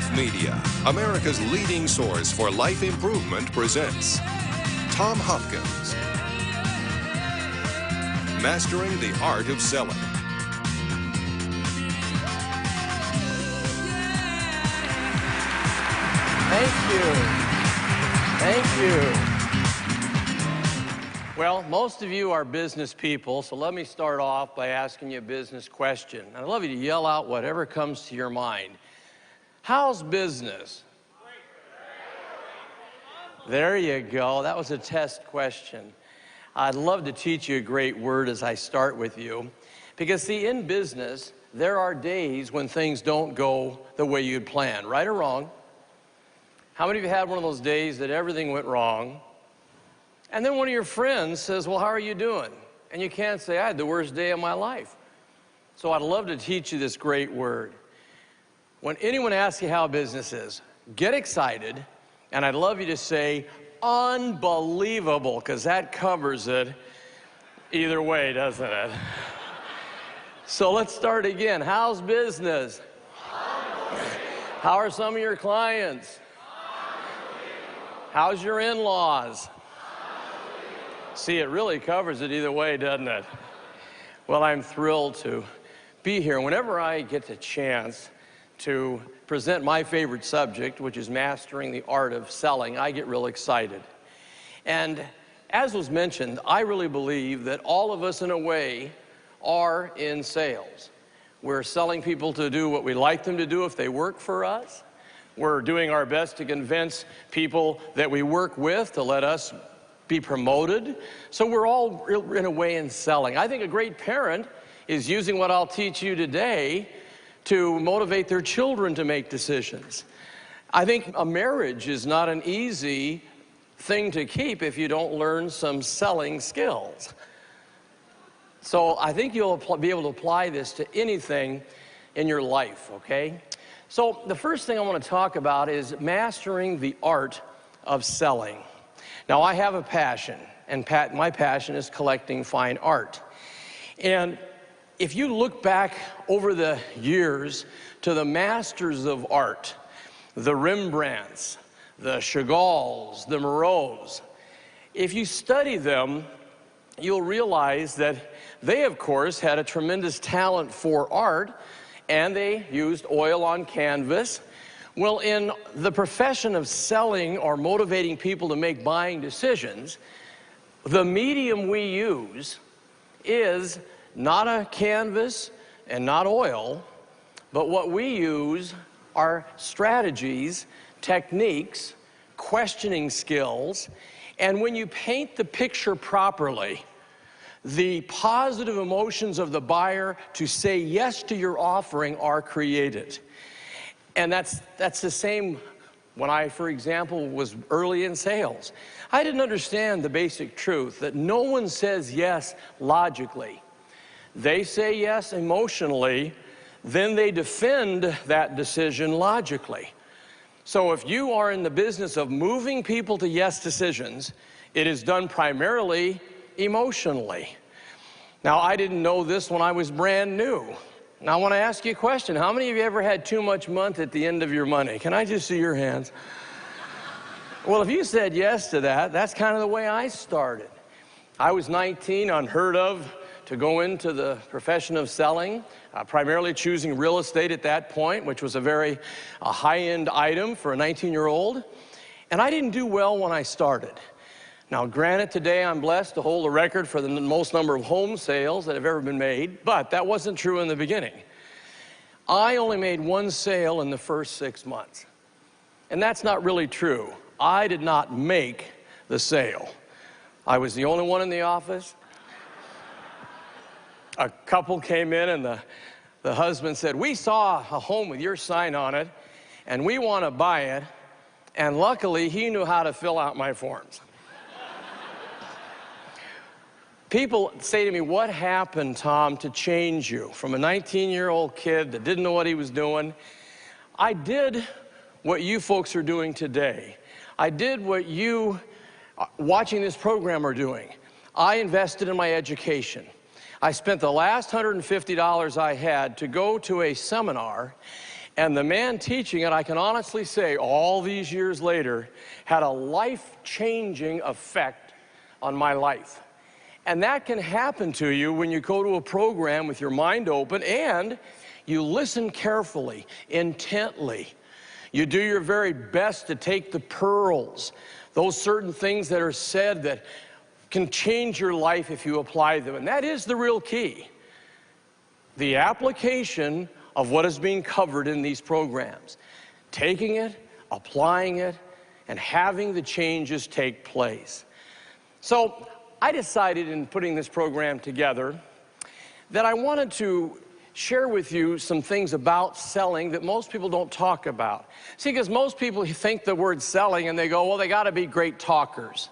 Life Media, America's leading source for life improvement, presents Tom Hopkins, Mastering the Art of Selling. Thank you. Well, most of you are business people, so let me start off by asking you a business question. I'd love you to yell out whatever comes to your mind. How's business? There you go. That was a test question. I'd love to teach you a great word as I start with you. Because, see, in business, there are days when things don't go the way you'd planned, right or wrong. How many of you had one of those days that everything went wrong? And then one of your friends says, well, how are you doing? And you can't say, I had the worst day of my life. So I'd love to teach you this great word. When anyone asks you how business is, get excited, and I'd love you to say, unbelievable, because that covers it either way, doesn't it? So let's start again. How's business? How are some of your clients? How's your in-laws? See, it really covers it either way, doesn't it? Well, I'm thrilled to be here. Whenever I get the chance to present my favorite subject, which is mastering the art of selling, I get real excited. And as was mentioned, I really believe that all of us, in a way, are in sales. We're selling people to do what we like them to do if they work for us. We're doing our best to convince people that we work with to let us be promoted. So we're all, in a way, in selling. I think a great parent is using what I'll teach you today to motivate their children to make decisions. I think a marriage is not an easy thing to keep if you don't learn some selling skills. So I think you'll be able to apply this to anything in your life, okay? So the first thing I want to talk about is mastering the art of selling. Now, I have a passion, and my passion is collecting fine art. And if you look back over the years to the masters of art, the Rembrandts, the Chagalls, the Moreaus, if you study them, you'll realize that they, of course, had a tremendous talent for art, and they used oil on canvas. Well, in the profession of selling or motivating people to make buying decisions, the medium we use is not a canvas and not oil, but what we use are strategies, techniques, questioning skills, and when you paint the picture properly, the positive emotions of the buyer to say yes to your offering are created. And that's the same when I, for example, was early in sales. I didn't understand the basic truth that no one says yes logically. They say yes emotionally, then they defend that decision logically. So if you are in the business of moving people to yes decisions, it is done primarily emotionally. Now, I didn't know this when I was brand new. Now, I want to ask you a question. How many of you ever had too much month at the end of your money? Can I just see your hands? Well, if you said yes to that, that's kind of the way I started. I was 19, unheard of, to go into the profession of selling, primarily choosing real estate at that point, which was a very high-end item for a 19-year-old. And I didn't do well when I started. Now, granted, today I'm blessed to hold a record for the most number of home sales that have ever been made, but that wasn't true in the beginning. I only made one sale in the first 6 months. And that's not really true. I did not make the sale. I was the only one in the office. A couple came in and the husband said, we saw a home with your sign on it, and we want to buy it. And luckily, he knew how to fill out my forms. People say to me, what happened, Tom, to change you from a 19-year-old kid that didn't know what he was doing? I did what you folks are doing today. I did what you watching this program are doing. I invested in my education. I spent the last $150 I had to go to a seminar And the man teaching it, I can honestly say, all these years later, had a life-changing effect on my life. And that can happen to you when you go to a program with your mind open and you listen carefully, intently. You do your very best to take the pearls, those certain things that are said that can change your life if you apply them. And that is the real key. The application of what is being covered in these programs. Taking it, applying it, and having the changes take place. So I decided in putting this program together that I wanted to share with you some things about selling that most people don't talk about. See, because most people think the word selling and they go, well, they got to be great talkers.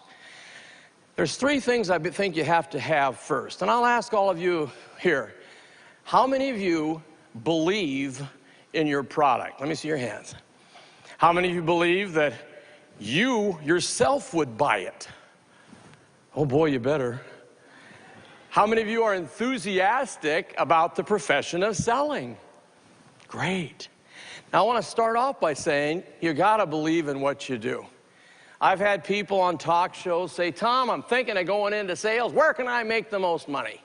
There's three things I think you have to have first. And I'll ask all of you here, how many of you believe in your product? Let me see your hands. How many of you believe that you yourself would buy it? Oh boy, you better. How many of you are enthusiastic about the profession of selling? Great. Now I want to start off by saying you got to believe in what you do. I've had people on talk shows say, Tom, I'm thinking of going into sales. Where can I make the most money?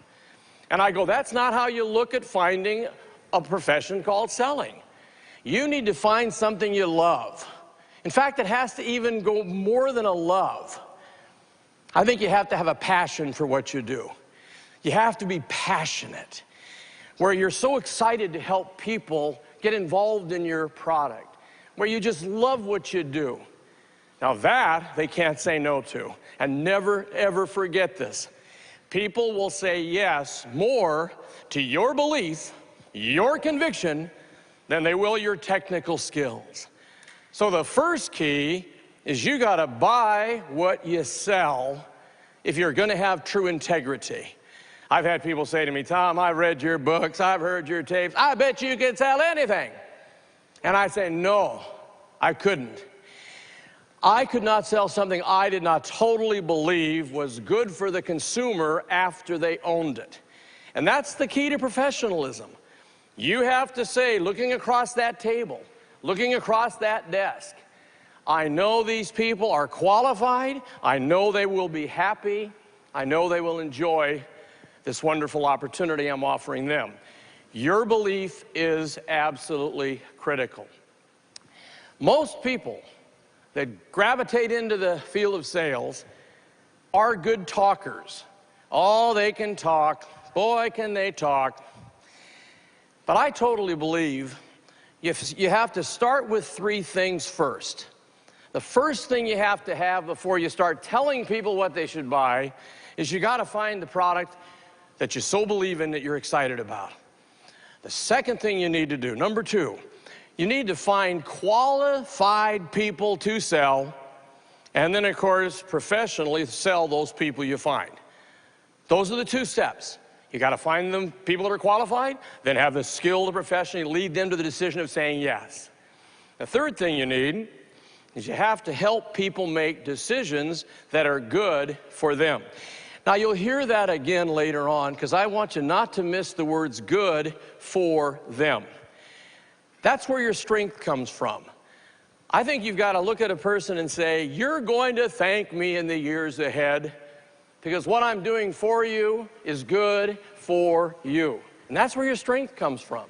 And I go, that's not how you look at finding a profession called selling. You need to find something you love. In fact, it has to even go more than a love. I think you have to have a passion for what you do. You have to be passionate, where you're so excited to help people get involved in your product, where you just love what you do. Now that, they can't say no to. And never, ever forget this. People will say yes more to your belief, your conviction, than they will your technical skills. So the first key is you got to buy what you sell if you're going to have true integrity. I've had people say to me, Tom, I've read your books, I've heard your tapes, I bet you could sell anything. And I say, no, I couldn't. I could not sell something I did not totally believe was good for the consumer after they owned it. And that's the key to professionalism. You have to say, looking across that table, looking across that desk, I know these people are qualified, I know they will be happy, I know they will enjoy this wonderful opportunity I'm offering them. Your belief is absolutely critical. Most people that gravitate into the field of sales are good talkers. Oh, they can talk. Boy, can they talk. But I totally believe you have to start with three things first. The first thing you have to have before you start telling people what they should buy is you got to find the product that you so believe in that you're excited about. The second thing you need to do, number two, you need to find qualified people to sell, and then, of course, professionally sell those people you find. Those are the two steps. You got to find them people that are qualified, then have the skill to professionally lead them to the decision of saying yes. The third thing you need is you have to help people make decisions that are good for them. Now, you'll hear that again later on, because I want you not to miss the words good for them. That's where your strength comes from. I think you've got to look at a person and say, you're going to thank me in the years ahead because what I'm doing for you is good for you. And that's where your strength comes from.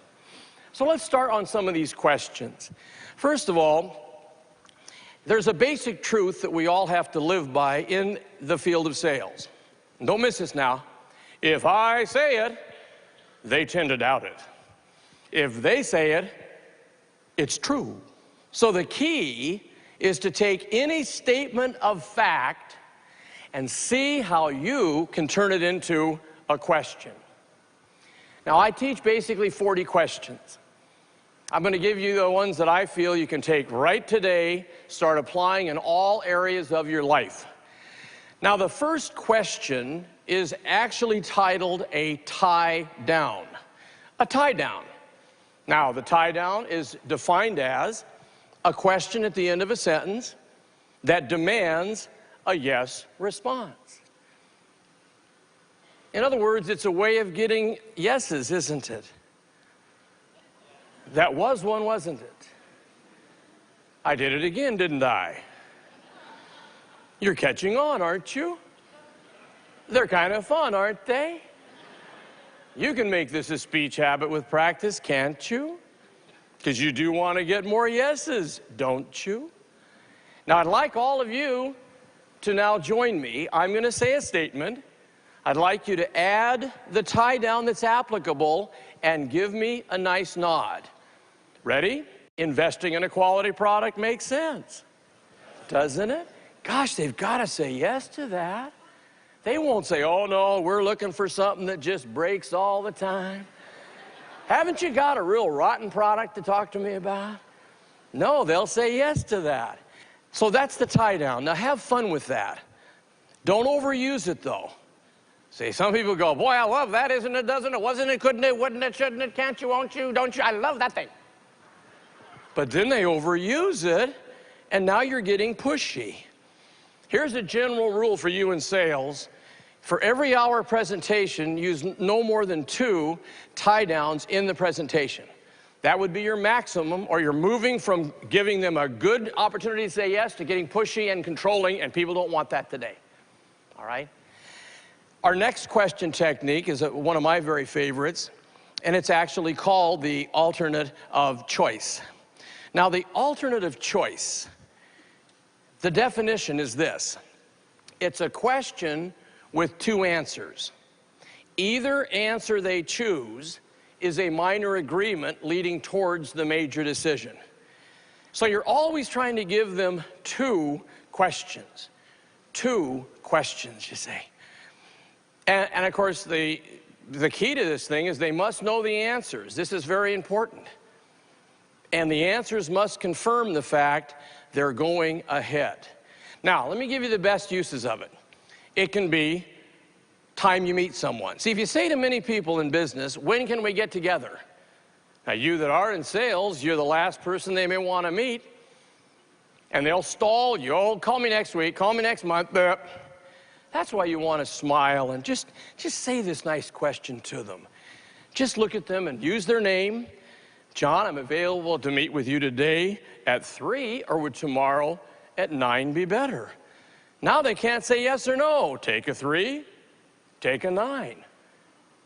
So let's start on some of these questions. First of all, there's a basic truth that we all have to live by in the field of sales. And don't miss this now. If I say it, they tend to doubt it. If they say it, it's true. So the key is to take any statement of fact and see how you can turn it into a question. Now, I teach basically 40 questions. I'm going to give you the ones that I feel you can take right today, start applying in all areas of your life. Now, the first question is actually titled a tie down. A tie down. Now, the tie down is defined as a question at the end of a sentence that demands a yes response. In other words, it's a way of getting yeses, isn't it? That was one, wasn't it? I did it again, didn't I? You're catching on, aren't you? They're kind of fun, aren't they? You can make this a speech habit with practice, can't you? Because you do want to get more yeses, don't you? Now, I'd like all of you to now join me. I'm going to say a statement. I'd like you to add the tie down that's applicable and give me a nice nod. Ready? Investing in a quality product makes sense, doesn't it? Gosh, they've got to say yes to that. They won't say, oh no, we're looking for something that just breaks all the time. Haven't you got a real rotten product to talk to me about? No, they'll say yes to that. So that's the tie down. Now have fun with that. Don't overuse it though. See, some people go, boy, I love that, isn't it, doesn't it, wasn't it, couldn't it, wouldn't it, shouldn't it, can't you, won't you, don't you, I love that thing. But then they overuse it, and now you're getting pushy. Here's a general rule for you in sales. For every hour presentation, use no more than 2 tie downs in the presentation. That would be your maximum, or you're moving from giving them a good opportunity to say yes to getting pushy and controlling, and people don't want that today. All right? Our next question technique is one of my very favorites, and it's actually called the alternate of choice. Now, the alternate of choice, the definition is this. It's a question with 2 answers. Either answer they choose is a minor agreement leading towards the major decision. So you're always trying to give them 2 questions. 2 questions, you say. And of course, the key to this thing is they must know the answers. This is very important. And the answers must confirm the fact they're going ahead. Now, let me give you the best uses of it. It can be time you meet someone. See, if you say to many people in business, when can we get together? Now, you that are in sales, you're the last person they may want to meet. And they'll stall you. Oh, call me next week, call me next month. That's why you want to smile and just say this nice question to them. Just look at them and use their name. John, I'm available to meet with you today at 3, or would tomorrow at 9 be better? Now they can't say yes or no. Take a 3, take a 9.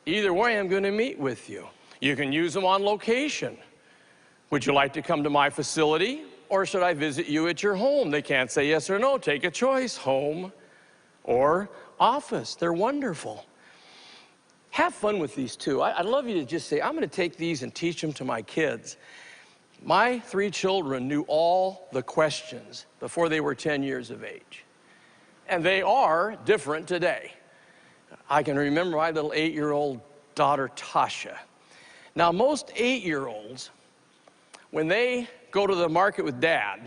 Either way, I'm going to meet with you. You can use them on location. Would you like to come to my facility, or should I visit you at your home? They can't say yes or no. Take a choice, home or office. They're wonderful. Have fun with these 2. I'd love you to just say, I'm going to take these and teach them to my kids. My 3 children knew all the questions before they were 10 years of age. And they are different today. I can remember my little 8-year-old daughter, Tasha. Now, most 8-year-olds, when they go to the market with Dad,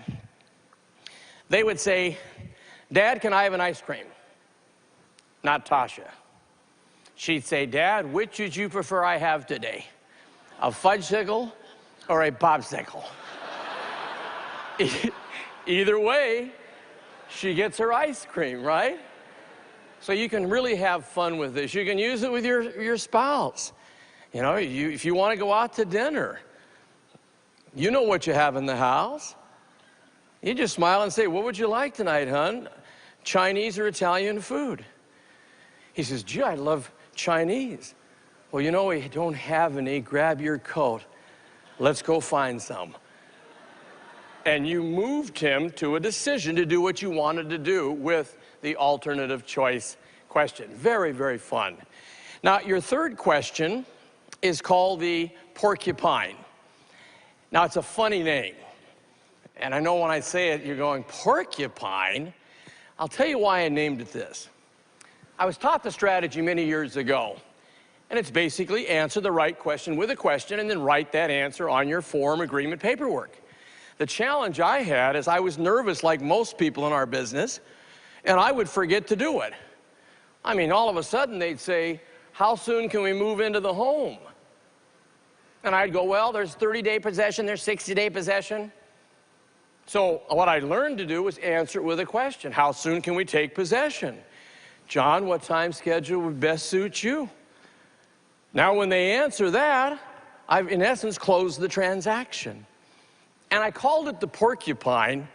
they would say, Dad, can I have an ice cream? Not Tasha. She'd say, Dad, which would you prefer I have today? A fudgesicle or a popsicle? Either way, she gets her ice cream, right? So you can really have fun with this. You can use it with your spouse. You know, if you want to go out to dinner, you know what you have in the house. You just smile and say, what would you like tonight, hon? Chinese or Italian food? He says, gee, I love Chinese. Well, you know, we don't have any. Grab your coat. Let's go find some. And you moved him to a decision to do what you wanted to do with the alternative choice question. Very, very fun. Now, your third question is called the porcupine. Now, it's a funny name. And I know when I say it, you're going, porcupine? I'll tell you why I named it this. I was taught the strategy many years ago, and it's basically answer the right question with a question and then write that answer on your form agreement paperwork. The challenge I had is I was nervous like most people in our business, and I would forget to do it. I mean, all of a sudden they'd say, how soon can we move into the home? And I'd go, well, there's 30-day possession, there's 60-day possession. So what I learned to do was answer it with a question. How soon can we take possession? John, what time schedule would best suit you? Now, when they answer that, I've, in essence, closed the transaction. And I called it the porcupine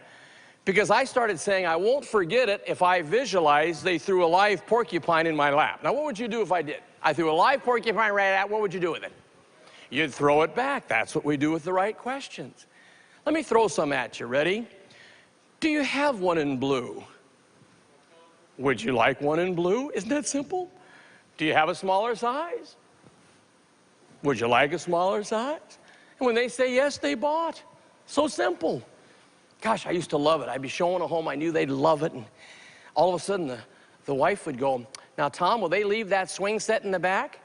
because I started saying, I won't forget it if I visualize they threw a live porcupine in my lap. Now, what would you do if I did? I threw a live porcupine right at, what would you do with it? You'd throw it back. That's what we do with the right questions. Let me throw some at you. Ready? Do you have one in blue? Would you like one in blue? Isn't that simple? Do you have a smaller size? Would you like a smaller size? And when they say yes, they bought. So simple. Gosh, I used to love it. I'd be showing a home I knew they'd love it, and all of a sudden the wife would go, now, Tom, will they leave that swing set in the back?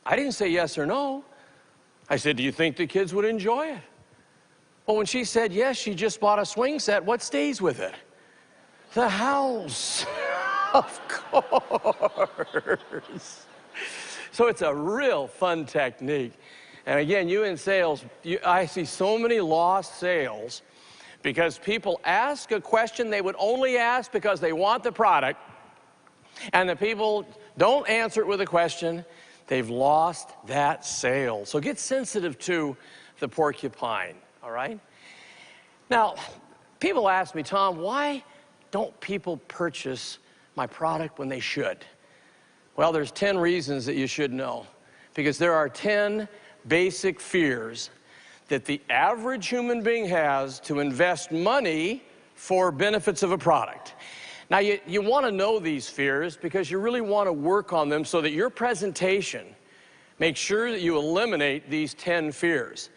I didn't say yes or no. I said, do you think the kids would enjoy it? Well, when she said yes, she just bought a swing set, what stays with it? The house. Of course. So it's a real fun technique. And again, you in sales, I see so many lost sales because people ask a question they would only ask because they want the product, and the people don't answer it with a question. They've lost that sale. So get sensitive to the porcupine, all right? Now, people ask me, Tom, why don't people purchase my product when they should? Well, there's 10 reasons that you should know, because there are 10 basic fears that the average human being has to invest money for benefits of a product. Now, you want to know these fears because you really want to work on them so that your presentation makes sure that you eliminate these 10 fears.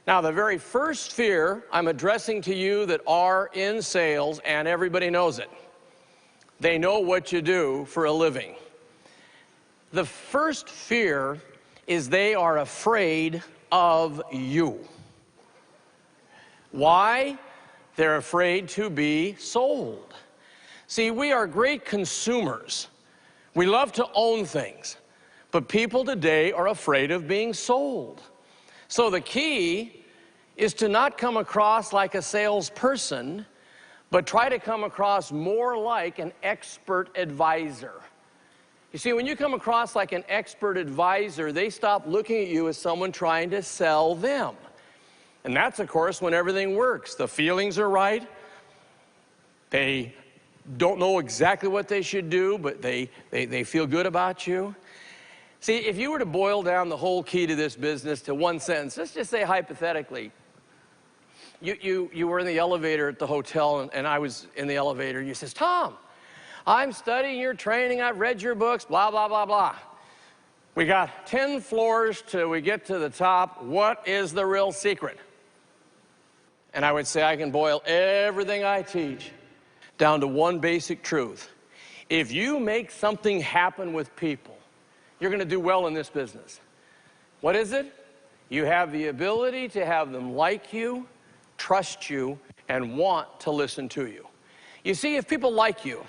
Now, the very first fear I'm addressing to you that are in sales, and everybody knows it. They know what you do for a living. The first fear is they are afraid of you. Why? They're afraid to be sold. See, we are great consumers. We love to own things, but people today are afraid of being sold. So the key is to not come across like a salesperson, but try to come across more like an expert advisor. You see, when you come across like an expert advisor, they stop looking at you as someone trying to sell them. And that's, of course, when everything works. The feelings are right. They don't know exactly what they should do, but they feel good about you. See, if you were to boil down the whole key to this business to one sentence, let's just say hypothetically, you were in the elevator at the hotel, and I was in the elevator, and you says, Tom, I'm studying your training, I've read your books, blah, blah, blah, blah. We got 10 floors till we get to the top. What is the real secret? And I would say I can boil everything I teach down to one basic truth. If you make something happen with people, you're going to do well in this business. What is it? You have the ability to have them like you, trust you, and want to listen to you. You see, if people like you,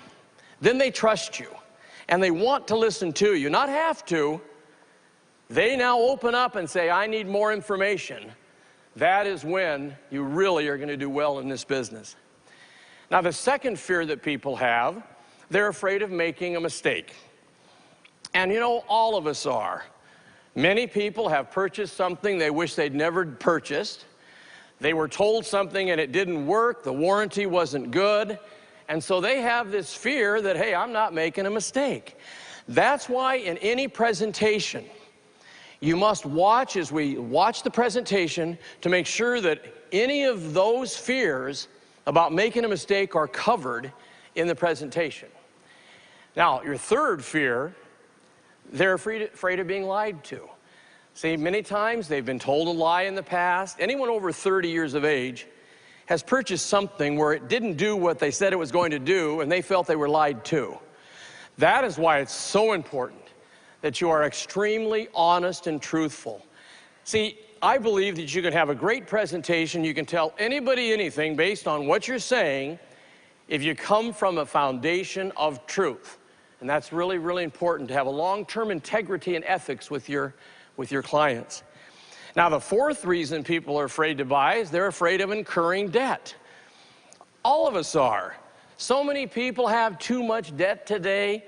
then they trust you, and they want to listen to you, not have to. They now open up and say, I need more information. That is when you really are going to do well in this business. Now, the second fear that people have, they're afraid of making a mistake. And you know, all of us are. Many people have purchased something they wish they'd never purchased. They were told something and it didn't work, the warranty wasn't good, and so they have this fear that, hey, I'm not making a mistake. That's why in any presentation, you must watch as we watch the presentation to make sure that any of those fears about making a mistake are covered in the presentation. Now, your third fear, they're afraid of being lied to. See, many times they've been told a lie in the past. Anyone over 30 years of age has purchased something where it didn't do what they said it was going to do, and they felt they were lied to. That is why it's so important that you are extremely honest and truthful. See, I believe that you can have a great presentation, you can tell anybody anything based on what you're saying if you come from a foundation of truth. And that's really, really important to have a long-term integrity and ethics with your clients. Now, the fourth reason people are afraid to buy is they're afraid of incurring debt. All of us are. So many people have too much debt today,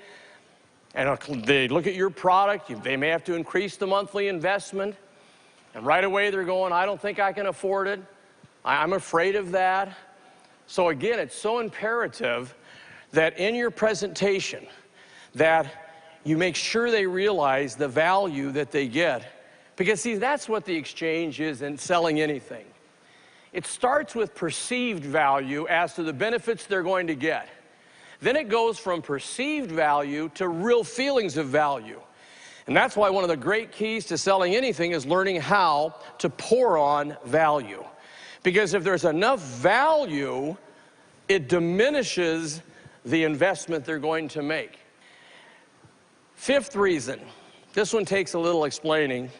and they look at your product, they may have to increase the monthly investment. And right away they're going, I don't think I can afford it. I'm afraid of that. So again, it's so imperative that in your presentation that you make sure they realize the value that they get. Because see, that's what the exchange is in selling anything. It starts with perceived value as to the benefits they're going to get. Then it goes from perceived value to real feelings of value. And that's why one of the great keys to selling anything is learning how to pour on value. Because if there's enough value, it diminishes the investment they're going to make. Fifth reason, this one takes a little explaining.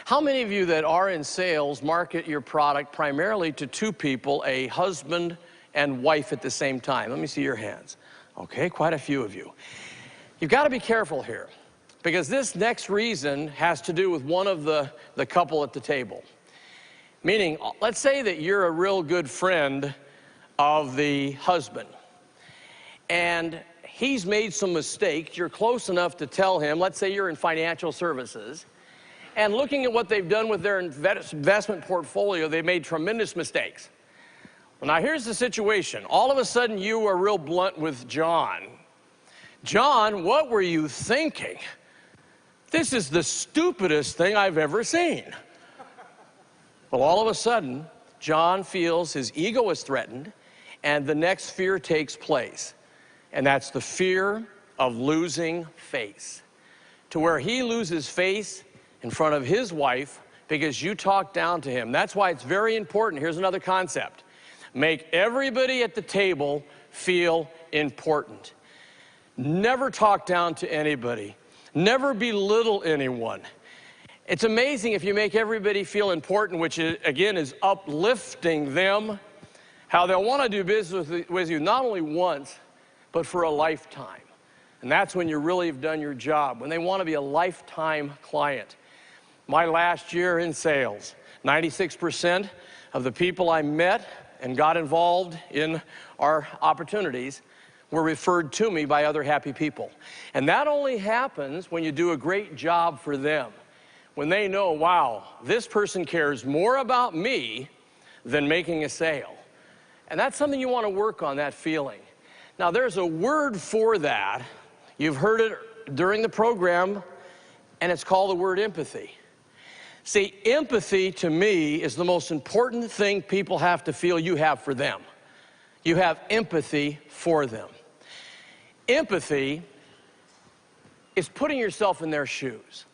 How many of you that are in sales market your product primarily to two people, a husband and wife at the same time? Let me see your hands. Okay, quite a few of you. You've got to be careful here, because this next reason has to do with one of the couple at the table. Meaning, let's say that you're a real good friend of the husband, and he's made some mistakes. You're close enough to tell him, let's say you're in financial services, and looking at what they've done with their investment portfolio, they've made tremendous mistakes. Well, now here's the situation. All of a sudden you are real blunt with John. John, what were you thinking? This is the stupidest thing I've ever seen. Well, all of a sudden, John feels his ego is threatened, and the next fear takes place. And that's the fear of losing face. To where he loses face in front of his wife because you talk down to him. That's why it's very important. Here's another concept. Make everybody at the table feel important. Never talk down to anybody. Never belittle anyone. It's amazing if you make everybody feel important, which is, again, is uplifting them, how they'll want to do business with you not only once, but for a lifetime. And that's when you really have done your job, when they want to be a lifetime client. My last year in sales, 96% of the people I met and got involved in our opportunities were referred to me by other happy people. And that only happens when you do a great job for them. When they know, wow, this person cares more about me than making a sale. And that's something you want to work on, that feeling. Now, there's a word for that. You've heard it during the program, and it's called the word empathy. See, empathy to me is the most important thing people have to feel you have for them. You have empathy for them. Empathy is putting yourself in their shoes.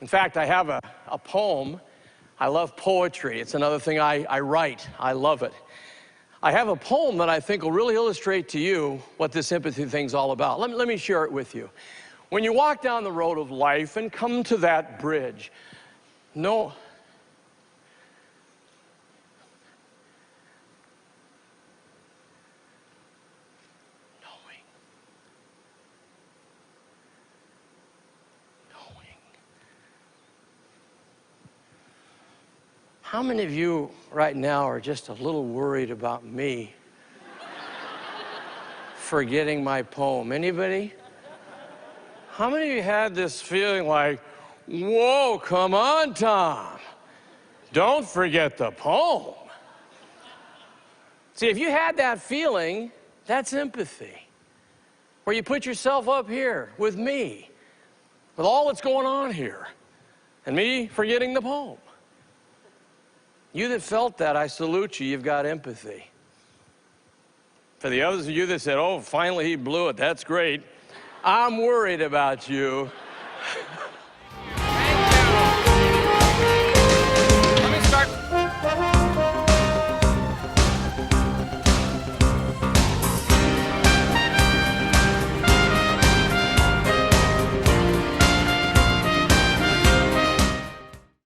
In fact, I have a poem. I love poetry. It's another thing I write. I love it. I have a poem that I think will really illustrate to you what this empathy thing's all about. Let me share it with you. When you walk down the road of life and come to that bridge, knowing how many of you right now are just a little worried about me forgetting my poem? Anybody? How many of you had this feeling like, whoa, come on, Tom, don't forget the poem? See, if you had that feeling, that's empathy. Where you put yourself up here with me, with all that's going on here, and me forgetting the poem. You that felt that, I salute you. You've got empathy. For the others of you that said, oh, finally he blew it, that's great, I'm worried about you.